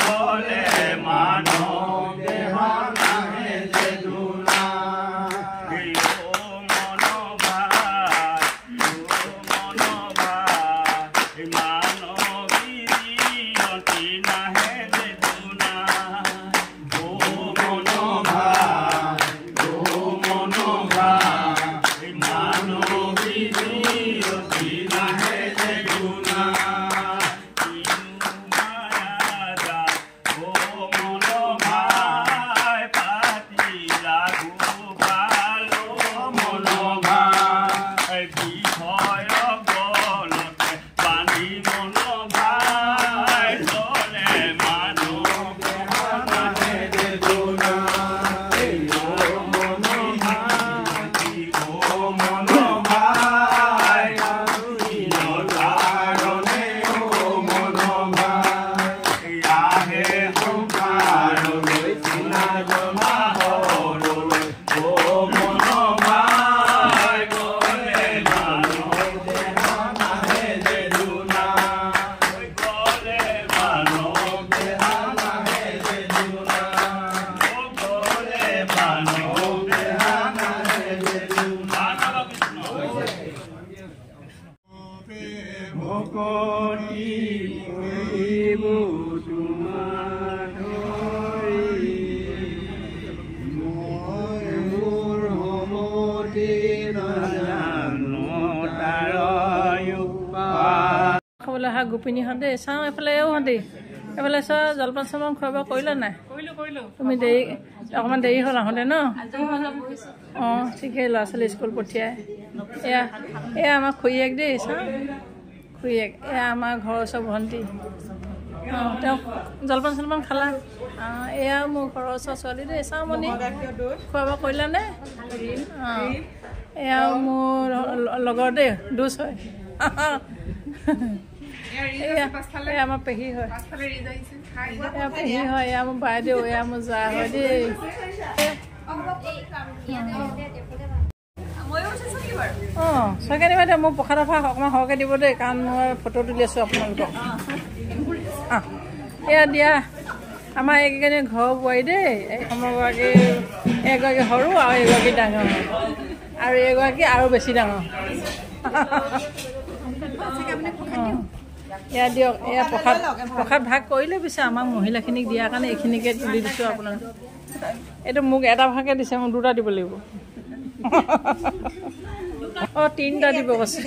Gole গোপিনীহঁত দেই চাওঁ এফালে এওঁহঁতি এফালে চোৱা জলপান চলপান খোৱা বোৱা কৰিলা নাই তুমি দেৰি অকণমান দেৰি হ'ল আহোঁতে ন অঁ ঠিকেই ল'ৰা ছোৱালী স্কুল পঠিয়াই এয়া আমাৰ খুৰীয়েক দেই চাওঁ খুৰীয়েক এয়া আমাৰ ঘৰৰ ওচৰ ভণ্টি অঁ তেওঁ জলপান চলপান খালা এয়া মোৰ ঘৰৰ ওচৰ ছোৱালী দেই চাওঁ মনি খোৱা বোৱা কৰিলানে অঁ এয়া মোৰ লগৰ দেই দুচ হয় এয়া আমাৰ পেহী হয় এয়া পেহী হয় এয়া মোৰ বাইদেউ এয়া মোৰ জা হয় দেই অঁ চৰকাৰী বাইদেউ মোৰ প্ৰসাদৰ ভাগ অকণমান সৰহকৈ দিব দেই কাৰণ মই ফটো তুলি আছোঁ আপোনালোকক এয়া দিয়া আমাৰ এইকেইজনী ঘৰৰ বোৱাৰী দেই সমগৰাকী এগৰাকী সৰু আৰু এগৰাকী ডাঙৰ আৰু এগৰাকী আৰু বেছি ডাঙৰ এয়া দিয়ক এয়া প্ৰসাদ ভাগ কৰিলে পিছে আমাক মহিলাখিনিক দিয়াৰ কাৰণে এইখিনিকে তুলি দিছোঁ আপোনালোকক এইটো মোক এটা ভাগে দিছে মোক দুটা দিব লাগিব অঁ 3টা দিব কৈছে